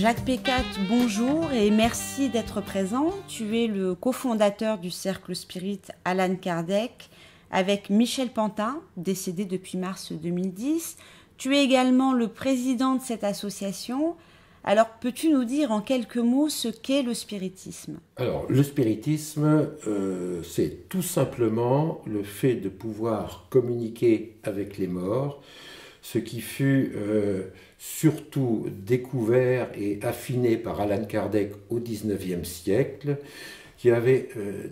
Jacques Pécat, bonjour et merci d'être présent. Tu es le cofondateur du Cercle Spirit Allan Kardec avec Michel Pantin, décédé depuis mars 2010. Tu es également le président de cette association. Alors, peux-tu nous dire en quelques mots ce qu'est le spiritisme? Alors, le spiritisme, c'est tout simplement le fait de pouvoir communiquer avec les morts, ce qui fut surtout découvert et affiné par Allan Kardec au XIXe siècle, qui avait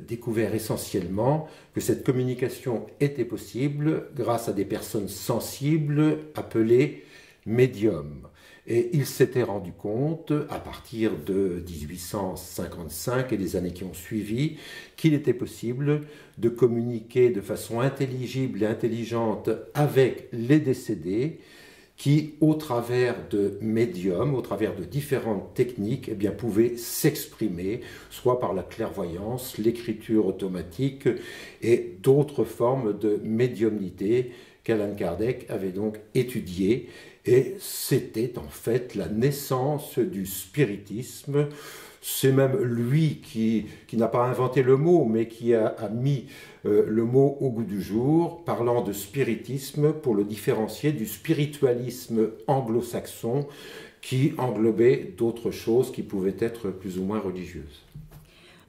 découvert essentiellement que cette communication était possible grâce à des personnes sensibles appelées médiums. Et il s'était rendu compte, à partir de 1855 et les années qui ont suivi, qu'il était possible de communiquer de façon intelligible et intelligente avec les décédés, qui, au travers de médiums, au travers de différentes techniques, eh bien, pouvaient s'exprimer, soit par la clairvoyance, l'écriture automatique et d'autres formes de médiumnité qu'Allan Kardec avait donc étudiées. Et c'était en fait la naissance du spiritisme. C'est même lui qui n'a pas inventé le mot, mais qui a mis le mot au goût du jour, parlant de spiritisme pour le différencier du spiritualisme anglo-saxon qui englobait d'autres choses qui pouvaient être plus ou moins religieuses.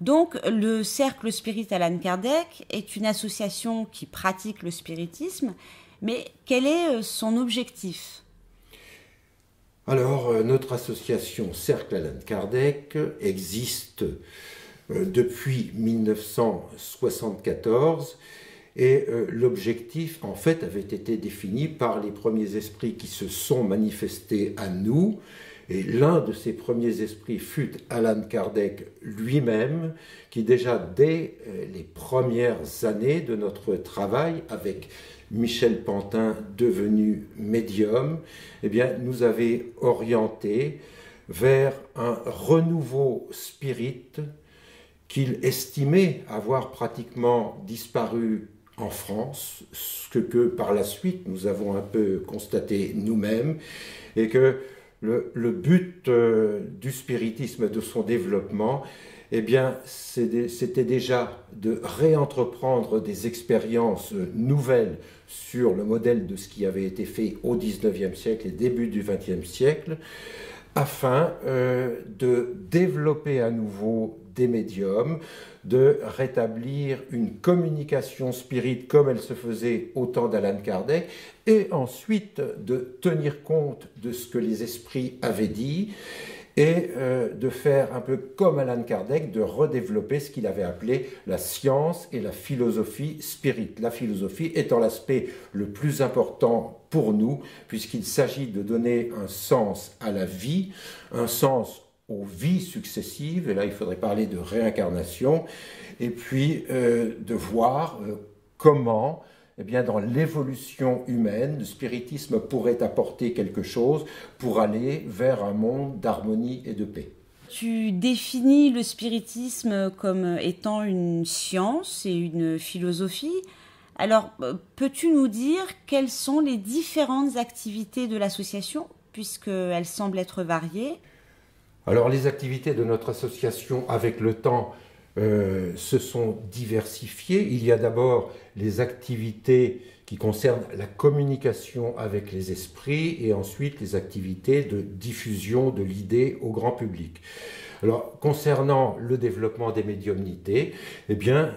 Donc, le Cercle Spirit Allan Kardec est une association qui pratique le spiritisme, mais quel est son objectif ? Alors, notre association Cercle Allan Kardec existe depuis 1974 et l'objectif, en fait, avait été défini par les premiers esprits qui se sont manifestés à nous. Et l'un de ces premiers esprits fut Allan Kardec lui-même, qui déjà dès les premières années de notre travail avec Michel Pantin, devenu médium, eh bien, nous avait orientés vers un renouveau spirit qu'il estimait avoir pratiquement disparu en France, ce que par la suite nous avons un peu constaté nous-mêmes, et que le but du spiritisme, de son développement, eh bien, c'était déjà de réentreprendre des expériences nouvelles sur le modèle de ce qui avait été fait au XIXe siècle et début du XXe siècle, afin de développer à nouveau des médiums, de rétablir une communication spirit comme elle se faisait au temps d'Allan Kardec, et ensuite de tenir compte de ce que les esprits avaient dit, et de faire un peu comme Allan Kardec, de redévelopper ce qu'il avait appelé la science et la philosophie spirit. La philosophie étant l'aspect le plus important pour nous, puisqu'il s'agit de donner un sens à la vie, un sens aux vies successives, et là il faudrait parler de réincarnation, et puis de voir comment, eh bien, dans l'évolution humaine, le spiritisme pourrait apporter quelque chose pour aller vers un monde d'harmonie et de paix. Tu définis le spiritisme comme étant une science et une philosophie. Alors, peux-tu nous dire quelles sont les différentes activités de l'association, puisqu'elles semblent être variées ? Alors, les activités de notre association, avec le temps, se sont diversifiées. Il y a d'abord les activités qui concernent la communication avec les esprits et ensuite les activités de diffusion de l'idée au grand public. Alors, concernant le développement des médiumnités, eh bien,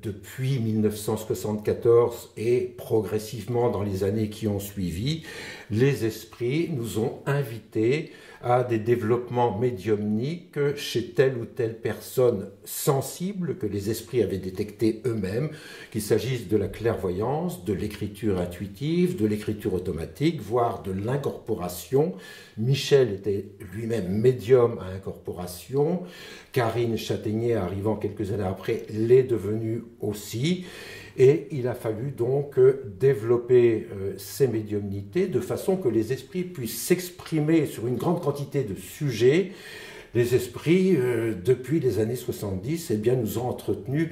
depuis 1974 et progressivement dans les années qui ont suivi, les esprits nous ont invités à des développements médiumniques chez telle ou telle personne sensible que les esprits avaient détecté eux-mêmes, qu'il s'agisse de la clairvoyance, de l'écriture intuitive, de l'écriture automatique, voire de l'incorporation. Michel était lui-même médium à incorporation, Karine Châtaignier, arrivant quelques années après, l'est devenue aussi. Et il a fallu donc développer ces médiumnités de façon que les esprits puissent s'exprimer sur une grande quantité de sujets. Les esprits, depuis les années 70, eh bien, nous ont entretenu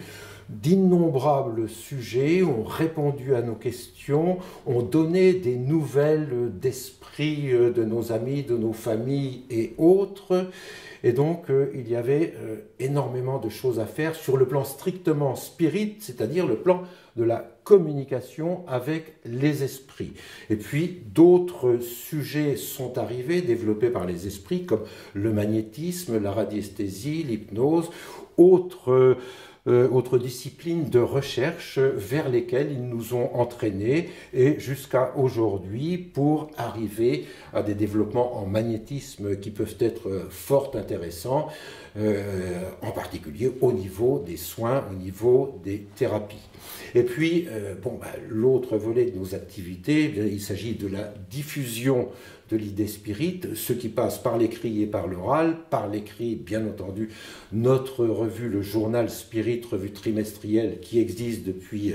d'innombrables sujets, ont répondu à nos questions, ont donné des nouvelles d'esprit de nos amis, de nos familles et autres. Et donc, il y avait énormément de choses à faire sur le plan strictement spirit, c'est-à-dire le plan de la communication avec les esprits. Et puis, d'autres sujets sont arrivés, développés par les esprits, comme le magnétisme, la radiesthésie, l'hypnose, autres disciplines de recherche vers lesquelles ils nous ont entraînés et jusqu'à aujourd'hui pour arriver à des développements en magnétisme qui peuvent être fort intéressants, en particulier au niveau des soins, au niveau des thérapies. Et puis, l'autre volet de nos activités, il s'agit de la diffusion de l'idée spirit, ce qui passe par l'écrit et par l'oral. Par l'écrit, bien entendu, notre revue, le journal Spirit, revue trimestrielle qui existe depuis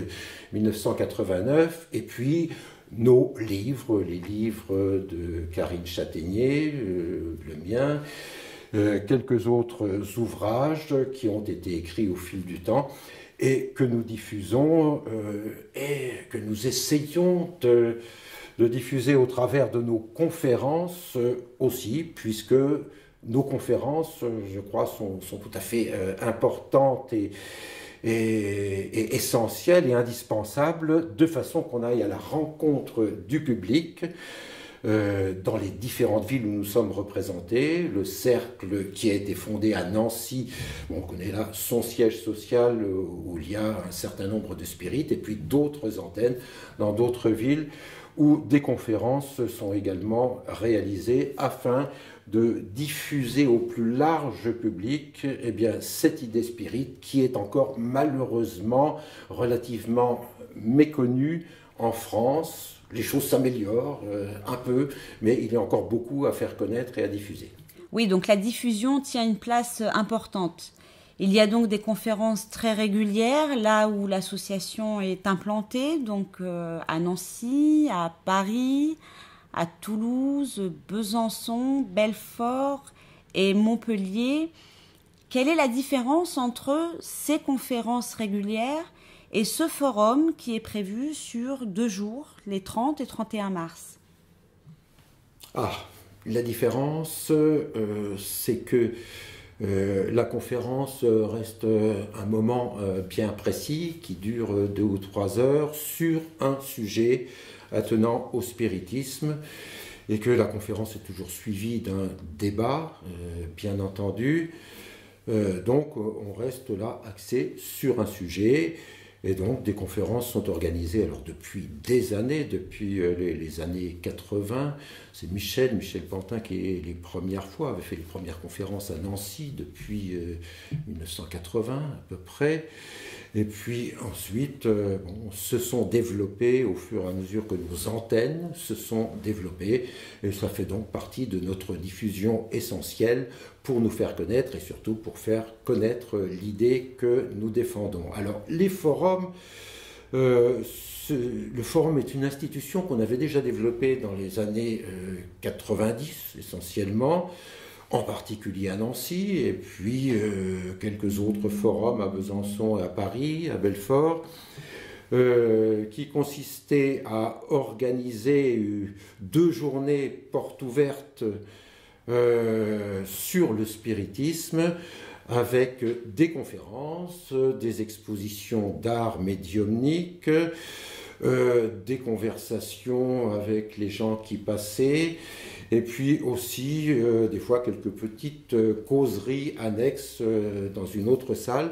1989, et puis nos livres, les livres de Karine Châtaignier, le mien, quelques autres ouvrages qui ont été écrits au fil du temps et que nous diffusons et que nous essayons de diffuser au travers de nos conférences aussi, puisque nos conférences, je crois, sont tout à fait importantes et essentielles et indispensables, de façon qu'on aille à la rencontre du public dans les différentes villes où nous sommes représentés. Le cercle qui a été fondé à Nancy, on connaît là son siège social où il y a un certain nombre de spirites, et puis d'autres antennes dans d'autres villes où des conférences sont également réalisées afin de diffuser au plus large public cette idée spirit qui est encore malheureusement relativement méconnue en France. Les choses s'améliorent un peu, mais il y a encore beaucoup à faire connaître et à diffuser. Oui, donc la diffusion tient une place importante. Il y a donc des conférences très régulières, là où l'association est implantée, donc à Nancy, à Paris, à Toulouse, Besançon, Belfort et Montpellier. Quelle est la différence entre ces conférences régulières et ce forum qui est prévu sur 2 jours, les 30 et 31 mars? La différence, c'est que la conférence reste un moment bien précis qui dure 2 ou 3 heures sur un sujet attenant au spiritisme, et que la conférence est toujours suivie d'un débat, bien entendu. Donc on reste là axé sur un sujet. Et donc, des conférences sont organisées alors depuis des années, depuis les années 80. C'est Michel Pantin qui, les premières fois, avait fait les premières conférences à Nancy depuis 1980 à peu près. Et puis ensuite, se sont développés au fur et à mesure que nos antennes se sont développées. Et ça fait donc partie de notre diffusion essentielle pour nous faire connaître et surtout pour faire connaître l'idée que nous défendons. Alors, les forums, le forum est une institution qu'on avait déjà développée dans les années 90 essentiellement, en particulier à Nancy, et puis quelques autres forums à Besançon, à Paris, à Belfort, qui consistaient à organiser 2 journées portes ouvertes sur le spiritisme, avec des conférences, des expositions d'art médiumnique, des conversations avec les gens qui passaient, et puis aussi des fois quelques petites causeries annexes dans une autre salle,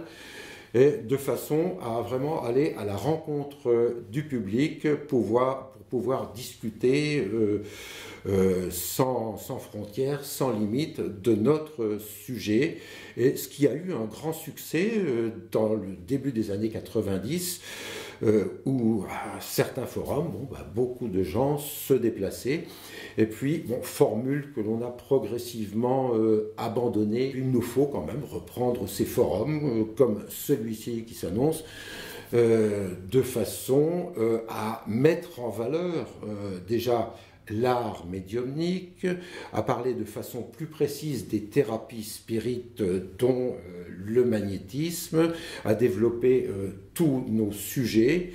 et de façon à vraiment aller à la rencontre du public pour pouvoir discuter sans frontières, sans limite de notre sujet. Et ce qui a eu un grand succès dans le début des années 90, où à certains forums, beaucoup de gens se déplaçaient. Et puis, formule que l'on a progressivement abandonnée. Il nous faut quand même reprendre ces forums, comme celui-ci qui s'annonce, de façon à mettre en valeur déjà l'art médiumnique, à parler de façon plus précise des thérapies spirites, dont le magnétisme, à développer tous nos sujets.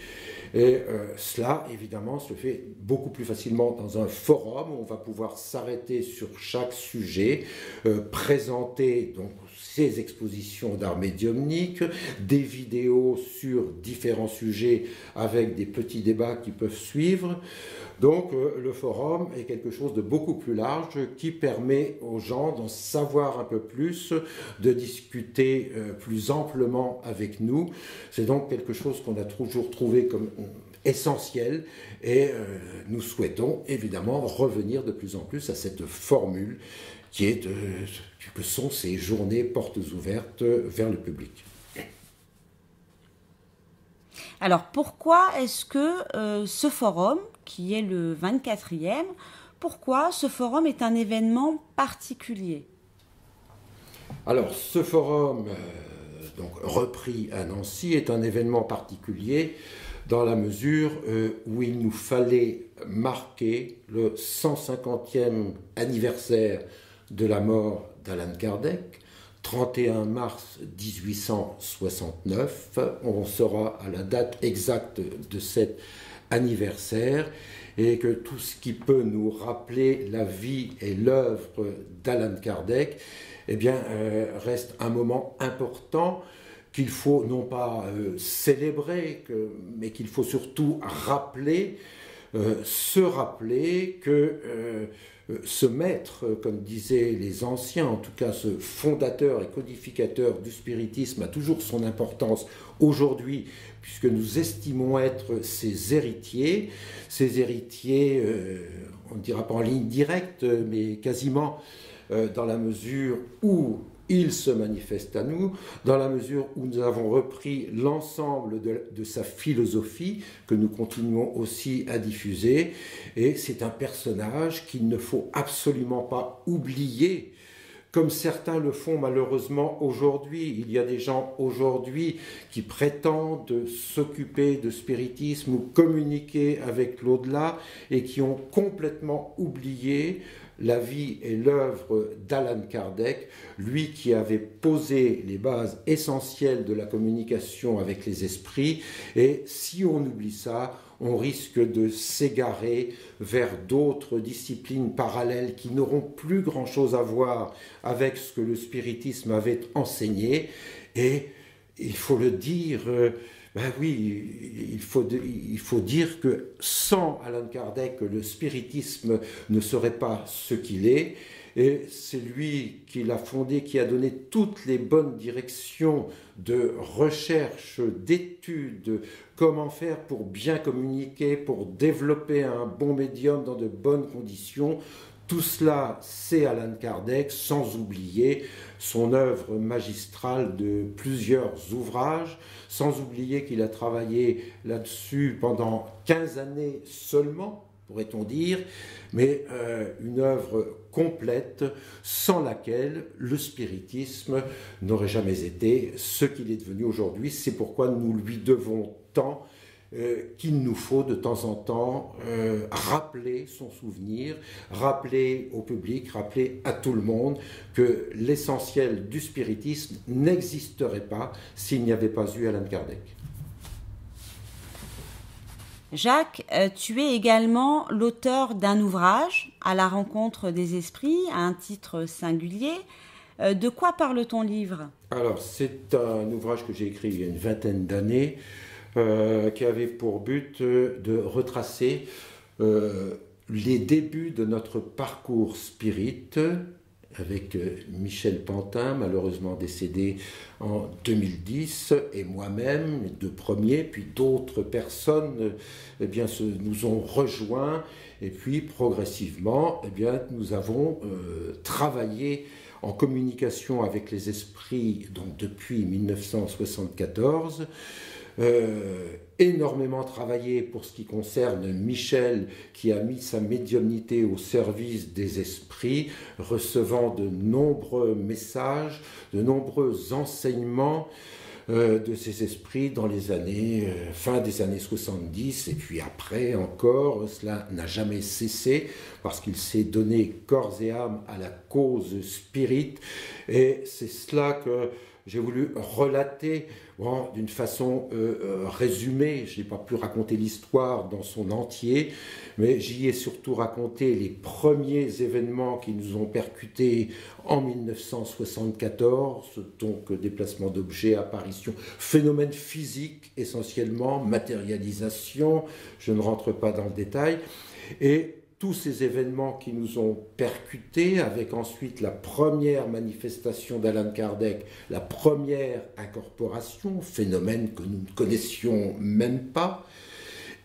Et cela, évidemment, se fait beaucoup plus facilement dans un forum où on va pouvoir s'arrêter sur chaque sujet, présenter donc ces expositions d'art médiumnique, des vidéos sur différents sujets avec des petits débats qui peuvent suivre. Donc le forum est quelque chose de beaucoup plus large qui permet aux gens d'en savoir un peu plus, de discuter plus amplement avec nous. C'est donc quelque chose qu'on a toujours trouvé comme essentiel et nous souhaitons évidemment revenir de plus en plus à cette formule que sont ces journées portes ouvertes vers le public. Alors pourquoi est-ce que ce forum, qui est le 24e, pourquoi ce forum est un événement particulier? Alors ce forum, donc repris à Nancy, est un événement particulier dans la mesure où il nous fallait marquer le 150e anniversaire de la mort d'Allan Kardec, 31 mars 1869. On sera à la date exacte de cet anniversaire, et que tout ce qui peut nous rappeler la vie et l'œuvre d'Allan Kardec, eh bien, reste un moment important qu'il faut non pas célébrer, mais qu'il faut surtout rappeler, se rappeler que ce maître, comme disaient les anciens, en tout cas ce fondateur et codificateur du spiritisme, a toujours son importance aujourd'hui, puisque nous estimons être ses héritiers, on ne dira pas en ligne directe, mais quasiment dans la mesure où il se manifeste à nous, dans la mesure où nous avons repris l'ensemble de sa philosophie, que nous continuons aussi à diffuser, et c'est un personnage qu'il ne faut absolument pas oublier, comme certains le font malheureusement aujourd'hui. Il y a des gens aujourd'hui qui prétendent s'occuper de spiritisme ou communiquer avec l'au-delà, et qui ont complètement oublié la vie et l'œuvre d'Allan Kardec, lui qui avait posé les bases essentielles de la communication avec les esprits. Et si on oublie ça, on risque de s'égarer vers d'autres disciplines parallèles qui n'auront plus grand-chose à voir avec ce que le spiritisme avait enseigné. Et il faut le dire, ben oui, il faut dire que sans Allan Kardec, le spiritisme ne serait pas ce qu'il est. Et c'est lui qui l'a fondé, qui a donné toutes les bonnes directions de recherche, d'études, comment faire pour bien communiquer, pour développer un bon médium dans de bonnes conditions. Tout cela, c'est Allan Kardec, sans oublier son œuvre magistrale de plusieurs ouvrages, sans oublier qu'il a travaillé là-dessus pendant 15 années seulement, pourrait-on dire, mais une œuvre complète sans laquelle le spiritisme n'aurait jamais été ce qu'il est devenu aujourd'hui. C'est pourquoi nous lui devons tant qu'il nous faut de temps en temps rappeler son souvenir, rappeler au public, rappeler à tout le monde que l'essentiel du spiritisme n'existerait pas s'il n'y avait pas eu Allan Kardec. Jacques, tu es également l'auteur d'un ouvrage, À la rencontre des esprits, à un titre singulier. De quoi parle ton livre? Alors, c'est un ouvrage que j'ai écrit il y a une vingtaine d'années, qui avait pour but de retracer les débuts de notre parcours spirit, avec Michel Pantin, malheureusement décédé en 2010, et moi-même, les deux premiers, puis d'autres personnes eh bien, nous ont rejoints, et puis progressivement, eh bien, nous avons travaillé en communication avec les esprits donc depuis 1974, énormément travaillé pour ce qui concerne Michel, qui a mis sa médiumnité au service des esprits, recevant de nombreux messages, de nombreux enseignements, de ces esprits dans les années, fin des années 70, et puis après encore, cela n'a jamais cessé, parce qu'il s'est donné corps et âme à la cause spirit, et c'est cela que j'ai voulu relater d'une façon résumée. Je n'ai pas pu raconter l'histoire dans son entier, mais j'y ai surtout raconté les premiers événements qui nous ont percutés en 1974, donc déplacement d'objets, apparition, phénomènes physiques essentiellement, matérialisation, je ne rentre pas dans le détail, et tous ces événements qui nous ont percutés, avec ensuite la première manifestation d'Alan Kardec, la première incorporation, phénomène que nous ne connaissions même pas,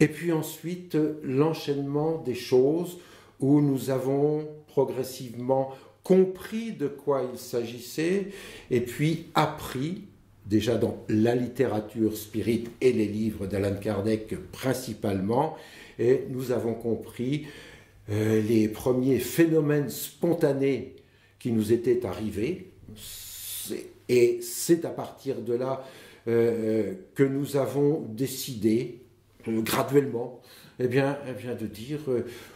et puis ensuite l'enchaînement des choses où nous avons progressivement compris de quoi il s'agissait, et puis appris, déjà dans la littérature spirit et les livres d'Alan Kardec principalement, et nous avons compris les premiers phénomènes spontanés qui nous étaient arrivés, et c'est à partir de là que nous avons décidé graduellement de dire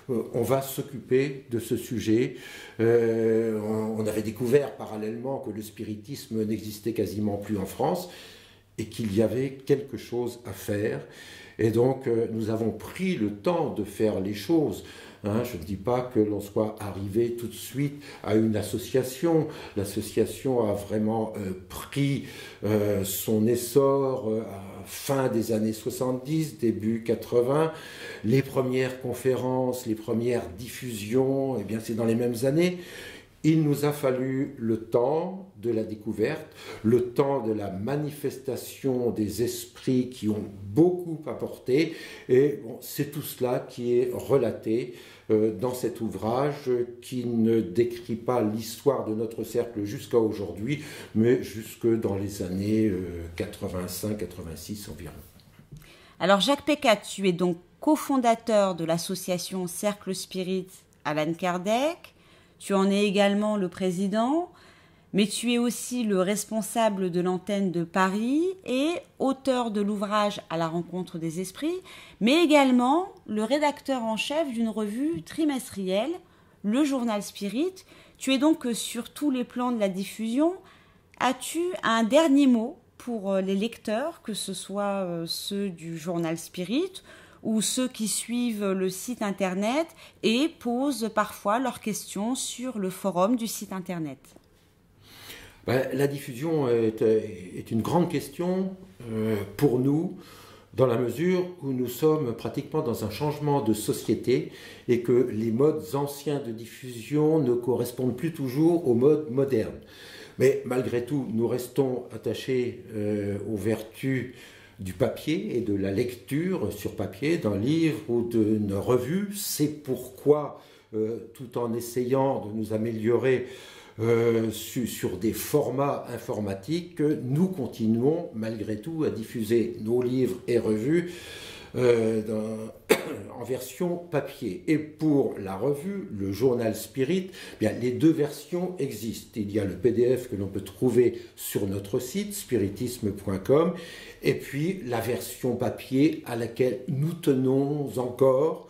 on va s'occuper de ce sujet. On avait découvert parallèlement que le spiritisme n'existait quasiment plus en France et qu'il y avait quelque chose à faire, et donc nous avons pris le temps de faire les choses. Je ne dis pas que l'on soit arrivé tout de suite à une association. L'association a vraiment pris son essor à fin des années 70, début 80. Les premières conférences, les premières diffusions, c'est dans les mêmes années. Il nous a fallu le temps de la découverte, le temps de la manifestation des esprits qui ont beaucoup apporté, et c'est tout cela qui est relaté dans cet ouvrage qui ne décrit pas l'histoire de notre cercle jusqu'à aujourd'hui, mais jusque dans les années 85-86 environ. Alors Jacques Pécat, tu es donc cofondateur de l'association Cercle Spirit Alan Kardec. Tu en es également le président, mais tu es aussi le responsable de l'antenne de Paris et auteur de l'ouvrage À la rencontre des esprits, mais également le rédacteur en chef d'une revue trimestrielle, le Journal Spirit. Tu es donc sur tous les plans de la diffusion. As-tu un dernier mot pour les lecteurs, que ce soit ceux du Journal Spirit ou ceux qui suivent le site internet et posent parfois leurs questions sur le forum du site internet? La diffusion est une grande question pour nous, dans la mesure où nous sommes pratiquement dans un changement de société et que les modes anciens de diffusion ne correspondent plus toujours aux modes modernes. Mais malgré tout, nous restons attachés aux vertus du papier et de la lecture sur papier, d'un livre ou d'une revue. C'est pourquoi, tout en essayant de nous améliorer sur des formats informatiques, nous continuons malgré tout à diffuser nos livres et revues en version papier. Et pour la revue, le Journal Spirit, les deux versions existent. Il y a le PDF que l'on peut trouver sur notre site spiritisme.com, et puis la version papier à laquelle nous tenons encore,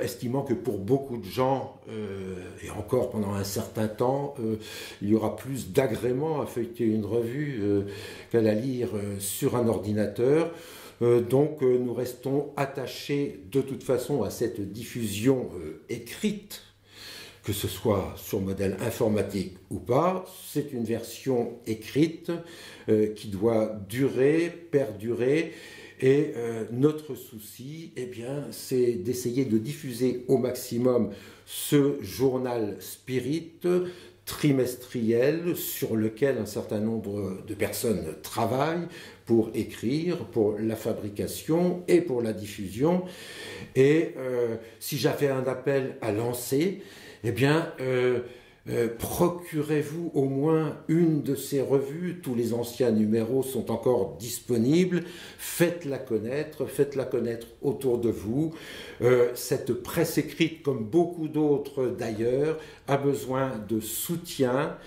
estimant que pour beaucoup de gens, et encore pendant un certain temps, il y aura plus d'agrément à feuilleter une revue qu'à la lire sur un ordinateur. Donc nous restons attachés de toute façon à cette diffusion écrite, que ce soit sur modèle informatique ou pas. C'est une version écrite qui doit perdurer. Et notre souci, c'est d'essayer de diffuser au maximum ce journal spirit trimestriel sur lequel un certain nombre de personnes travaillent pour écrire, pour la fabrication et pour la diffusion. Et si j'avais un appel à lancer, Procurez-vous au moins une de ces revues, tous les anciens numéros sont encore disponibles, faites-la connaître autour de vous. Cette presse écrite, comme beaucoup d'autres d'ailleurs, a besoin de soutien.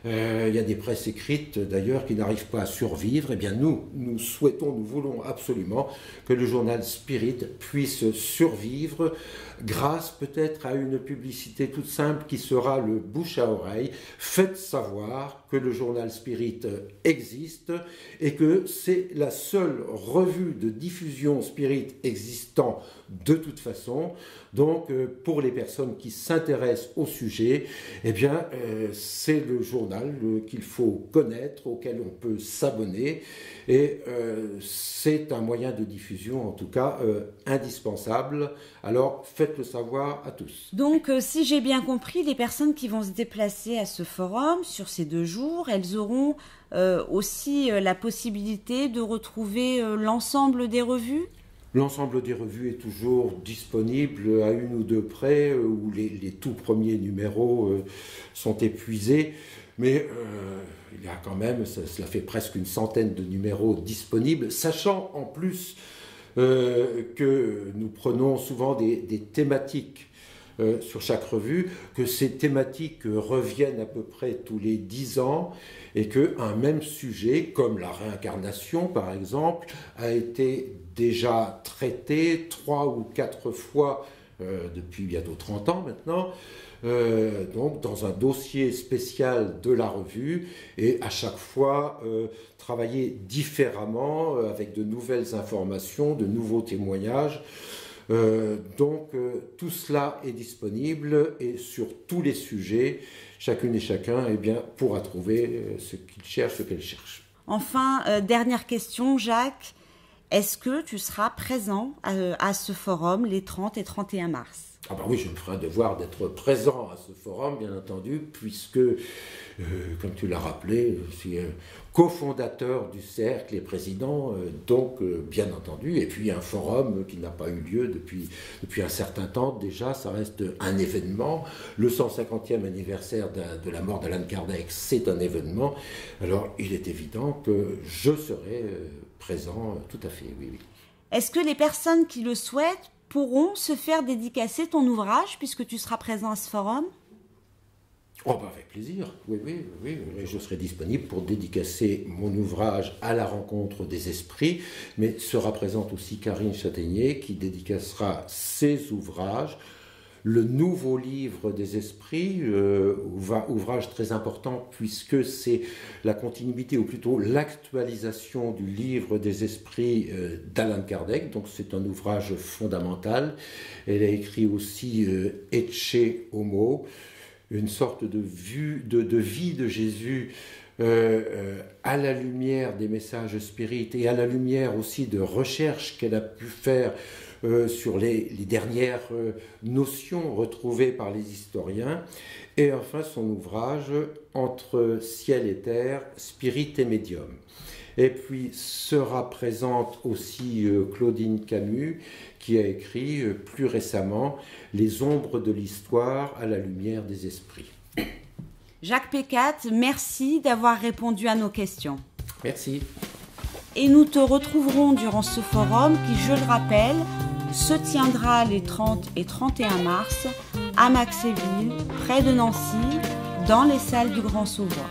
Il y a des presses écrites d'ailleurs qui n'arrivent pas à survivre. Eh bien nous voulons absolument que le journal Spirit puisse survivre grâce peut-être à une publicité toute simple qui sera le bouche à oreille. Faites savoir que le journal Spirit existe et que c'est la seule revue de diffusion Spirit existant de toute façon. Donc pour les personnes qui s'intéressent au sujet, eh bien c'est le journal qu'il faut connaître, auquel on peut s'abonner, et c'est un moyen de diffusion en tout cas indispensable. Alors faites-le savoir à tous. Donc si j'ai bien compris, les personnes qui vont se déplacer à ce forum sur ces 2 jours, elles auront aussi la possibilité de retrouver l'ensemble des revues? L'ensemble des revues est toujours disponible à 1 ou 2 près, où les tout premiers numéros sont épuisés. Mais il y a quand même, cela fait presque une centaine de numéros disponibles, sachant en plus que nous prenons souvent des thématiques sur chaque revue, que ces thématiques reviennent à peu près tous les 10 ans et qu'un même sujet, comme la réincarnation par exemple, a été déjà traité 3 ou 4 fois depuis bientôt 30 ans maintenant, donc dans un dossier spécial de la revue, et à chaque fois travailler différemment avec de nouvelles informations, de nouveaux témoignages. Donc tout cela est disponible et sur tous les sujets, chacune et chacun pourra trouver ce qu'il cherche, ce qu'elle cherche. Enfin, dernière question, Jacques, est-ce que tu seras présent à ce forum les 30 et 31 mars? Ah ben oui, je me ferai un devoir d'être présent à ce forum, bien entendu, puisque, comme tu l'as rappelé, je suis cofondateur du cercle et président, donc bien entendu, et puis un forum qui n'a pas eu lieu depuis un certain temps déjà, ça reste un événement. Le 150e anniversaire de la mort d'Allan Kardec, c'est un événement, alors il est évident que je serai présent tout à fait, oui, oui. Est-ce que les personnes qui le souhaitent pourront se faire dédicacer ton ouvrage puisque tu seras présent à ce forum? Oh ben avec plaisir, oui, je serai disponible pour dédicacer mon ouvrage à la rencontre des esprits, mais sera présente aussi Karine Châtaignier qui dédicacera ses ouvrages. Le nouveau livre des esprits, ouvrage très important puisque c'est la continuité ou plutôt l'actualisation du livre des esprits d'Allan Kardec, donc c'est un ouvrage fondamental. Elle a écrit aussi Ecce Homo, une sorte de vie de Jésus à la lumière des messages spirites et à la lumière aussi de recherches qu'elle a pu faire sur les dernières notions retrouvées par les historiens, et enfin son ouvrage Entre ciel et terre, spirit et médium. Et puis sera présente aussi Claudine Camus, qui a écrit plus récemment Les ombres de l'histoire à la lumière des esprits. Jacques Pécat, merci d'avoir répondu à nos questions. Merci. Et nous te retrouverons durant ce forum qui, je le rappelle, se tiendra les 30 et 31 mars à Maxéville, près de Nancy, dans les salles du Grand Sauvois.